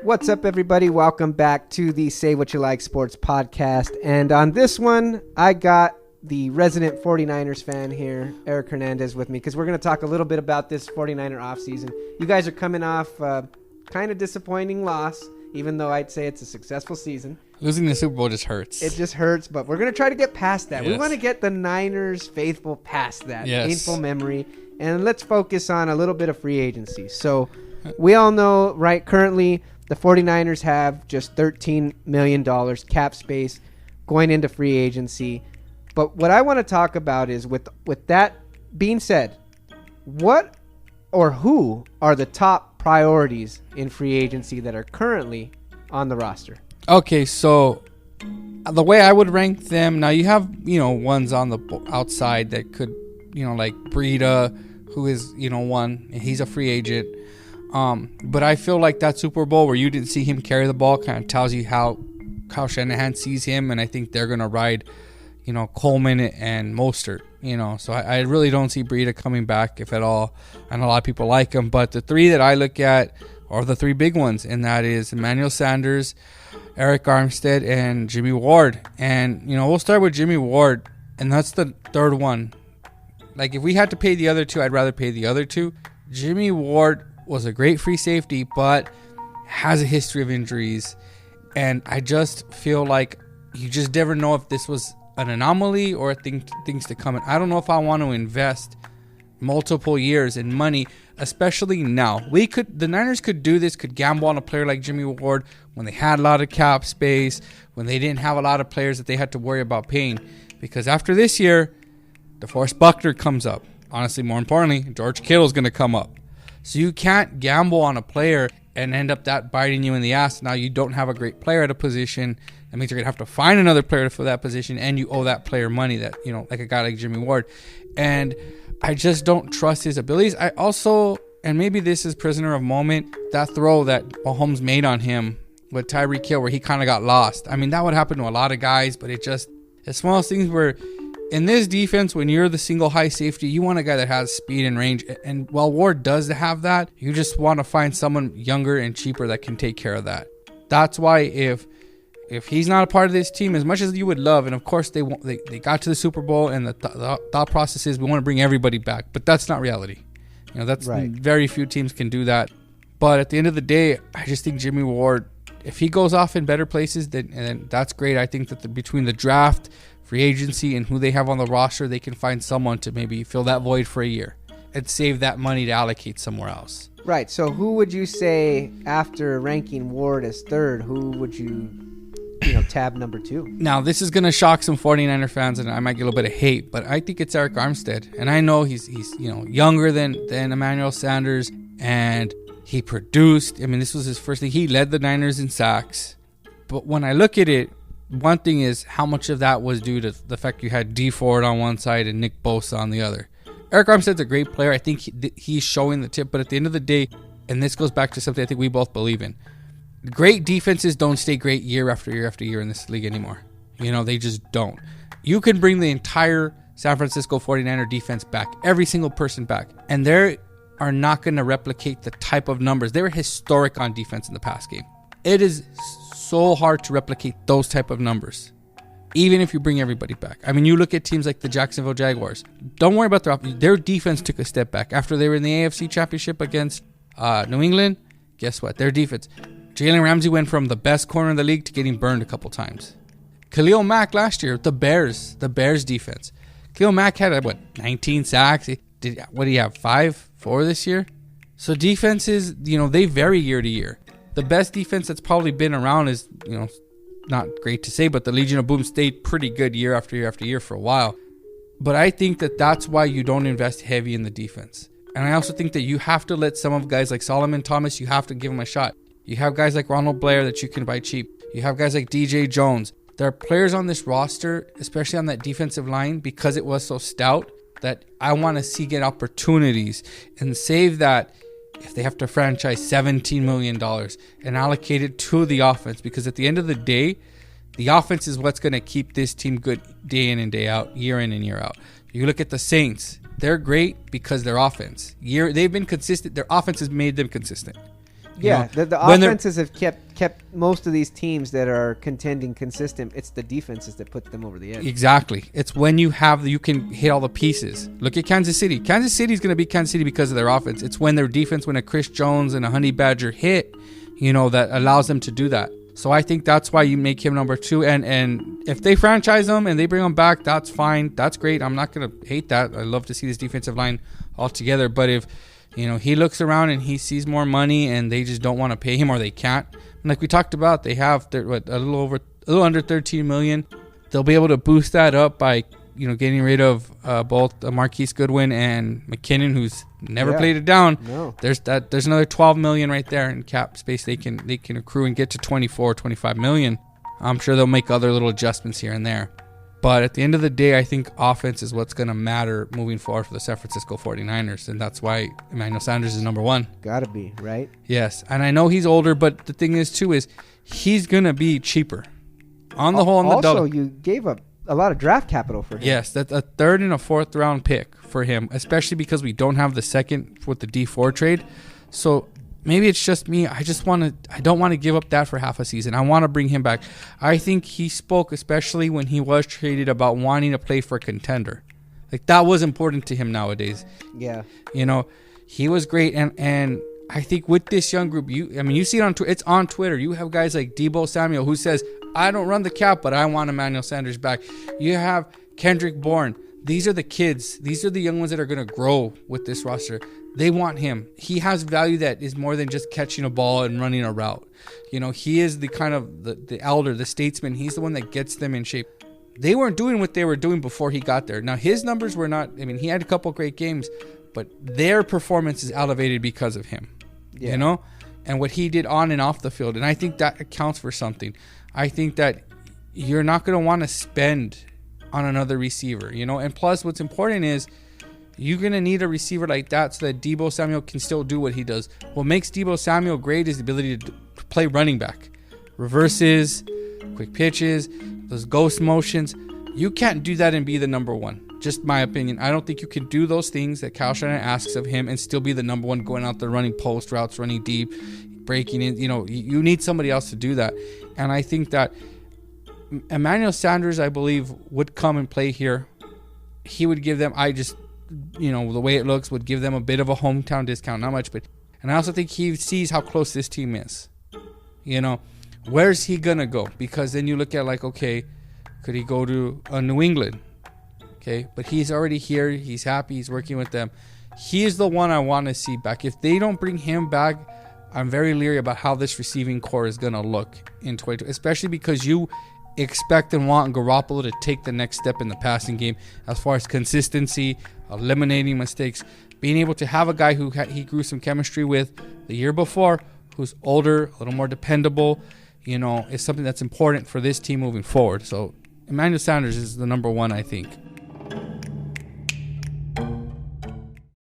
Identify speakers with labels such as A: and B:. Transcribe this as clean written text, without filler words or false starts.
A: What's up, everybody? Welcome back to the Say What You Like Sports Podcast. And on this one, I got the resident 49ers fan here, Eric Hernandez, with me because we're going to talk a little bit about this 49er offseason. You guys are coming off kind of disappointing loss, even though I'd say it's a successful season.
B: Losing the Super Bowl just hurts.
A: It just hurts, but we're going to try to get past that.
B: Yes.
A: We want to get the Niners faithful past that painful memory, and let's focus on a little bit of free agency. So we all know, right, currently the 49ers have just $13 million cap space going into free agency. But what I want to talk about is, with that being said, what or who are the top priorities in free agency that are currently on the roster?
B: Okay, so the way I would rank them, now you have, ones on the outside that could, like Breida, who is, one, and he's a free agent. But I feel like that Super Bowl where you didn't see him carry the ball kind of tells you how Shanahan sees him, and I think they're going to ride, Coleman and Mostert, So I really don't see Breida coming back, if at all. I know a lot of people like him, but the three that I look at are the three big ones, and that is Emmanuel Sanders, Eric Armstead, and Jimmy Ward. And, we'll start with Jimmy Ward, and that's the third one. Like, if we had to pay the other two, I'd rather pay the other two. Jimmy Ward was a great free safety, but has a history of injuries. And I just feel like you just never know if this was an anomaly or things to come. And I don't know if I want to invest multiple years in money, especially now. The Niners could do this, could gamble on a player like Jimmy Ward when they had a lot of cap space, when they didn't have a lot of players that they had to worry about paying. Because after this year, DeForest Buckner comes up. Honestly, more importantly, George Kittle's going to come up. So you can't gamble on a player and end up that biting you in the ass. Now you don't have a great player at a position. That means you're going to have to find another player to fill that position, and you owe that player money that, like a guy like Jimmy Ward. And I just don't trust his abilities. I also, and maybe this is prisoner of moment, that throw that Mahomes made on him with Tyreek Hill where he kind of got lost. I mean, that would happen to a lot of guys, but it's one of those things where in this defense, when you're the single high safety, you want a guy that has speed and range. And while Ward does have that, you just want to find someone younger and cheaper that can take care of that. That's why if he's not a part of this team, as much as you would love, and of course they got to the Super Bowl, and the thought process is we want to bring everybody back, but that's not reality. That's right. Very few teams can do that. But at the end of the day, I just think Jimmy Ward, if he goes off in better places, then that's great. I think that between the draft, free agency, and who they have on the roster, they can find someone to maybe fill that void for a year and save that money to allocate somewhere else.
A: Right. So who would you say, after ranking Ward as third, who would you tab number two?
B: Now, this is going to shock some 49er fans, and I might get a little bit of hate, but I think it's Eric Armstead. And I know he's younger than Emmanuel Sanders, and he produced. I mean, this was his first thing. He led the Niners in sacks. But when I look at it, one thing is how much of that was due to the fact you had D Ford on one side and Nick Bosa on the other. Eric Armstead's a great player. I think he's showing the tip. But at the end of the day, and this goes back to something I think we both believe in, great defenses don't stay great year after year after year in this league anymore. They just don't. You can bring the entire San Francisco 49er defense back, every single person back, and they are not going to replicate the type of numbers. They were historic on defense in the past game. It is so hard to replicate those type of numbers, even if you bring everybody back. I mean, you look at teams like the Jacksonville Jaguars. Don't worry about their defense took a step back after they were in the AFC Championship against New England. Guess what? Their defense. Jalen Ramsey went from the best corner in the league to getting burned a couple times. Khalil Mack last year, the Bears defense. Khalil Mack had 19 sacks. What do you have? 4 this year? So defenses, they vary year to year. The best defense that's probably been around is, not great to say, but the Legion of Boom stayed pretty good year after year after year for a while. But I think that's why you don't invest heavy in the defense. And I also think that you have to let some of guys like Solomon Thomas, you have to give them a shot. You have guys like Ronald Blair that you can buy cheap. You have guys like DJ Jones. There are players on this roster, especially on that defensive line, because it was so stout, that I want to see get opportunities and save that if they have to franchise $17 million and allocate it to the offense. Because at the end of the day, the offense is what's going to keep this team good day in and day out, year in and year out. You look at the Saints. They're great because their offense. They've been consistent. Their offense has made them consistent.
A: Yeah, the offenses have kept most of these teams that are contending consistent. It's the defenses that put them over the edge.
B: Exactly. It's when you can hit all the pieces. Look at Kansas City. Kansas City is going to be Kansas City because of their offense. It's when their defense, when a Chris Jones and a Honey Badger hit, that allows them to do that. So I think that's why you make him number 2. And if they franchise him and they bring him back, that's fine. That's great. I'm not going to hate that. I love to see this defensive line all together. But if he looks around and he sees more money and they just don't want to pay him, or they can't. And like we talked about, they're a little under $13 million. They'll be able to boost that up by getting rid of both Marquise Goodwin and McKinnon, who's never played it down.
A: No.
B: There's another $12 million right there in cap space they can accrue and get to $24-25 million. I'm sure they'll make other little adjustments here and there. But at the end of the day, I think offense is what's going to matter moving forward for the San Francisco 49ers. And that's why Emmanuel Sanders is number 1.
A: Gotta be, right?
B: Yes. And I know he's older, but the thing is, too, is he's going to be cheaper. On the whole, in the
A: also, you gave up a lot of draft capital for him.
B: Yes, that's a 3rd and a 4th round pick for him, especially because we don't have the 2nd with the D4 trade. So maybe it's just me. I don't want to give up that for half a season. I want to bring him back. I think he spoke, especially when he was traded, about wanting to play for a contender. Like, that was important to him nowadays.
A: Yeah.
B: He was great. And I think with this young group, you see it on Twitter. It's on Twitter. You have guys like Deebo Samuel who says, I don't run the cap, but I want Emmanuel Sanders back. You have Kendrick Bourne. These are the kids. These are the young ones that are going to grow with this roster. They want him. He has value that is more than just catching a ball and running a route. He is the kind of the elder, the statesman. He's the one that gets them in shape. They weren't doing what they were doing before he got there. Now, his numbers were not, he had a couple great games, but their performance is elevated because of him, and what he did on and off the field. And I think that accounts for something. I think that you're not going to want to spend on another receiver, and plus what's important is you're going to need a receiver like that so that Deebo Samuel can still do what he does. What makes Deebo Samuel great is the ability to play running back. Reverses, quick pitches, those ghost motions. You can't do that and be the number 1. Just my opinion. I don't think you can do those things that Kyle Shanahan asks of him and still be the number 1 going out there running post routes, running deep, breaking in. You need somebody else to do that. And I think that Emmanuel Sanders, I believe, would come and play here. He would give them, the way it looks, would give them a bit of a hometown discount. Not much, but... And I also think he sees how close this team is. Where's he going to go? Because then you look at, okay, could he go to New England? Okay, but he's already here. He's happy. He's working with them. He is the one I want to see back. If they don't bring him back, I'm very leery about how this receiving core is going to look in 2022, especially because you expect and want Garoppolo to take the next step in the passing game as far as consistency, eliminating mistakes, being able to have a guy who he grew some chemistry with the year before, who's older, a little more dependable, is something that's important for this team moving forward. So Emmanuel Sanders is the number 1, I think.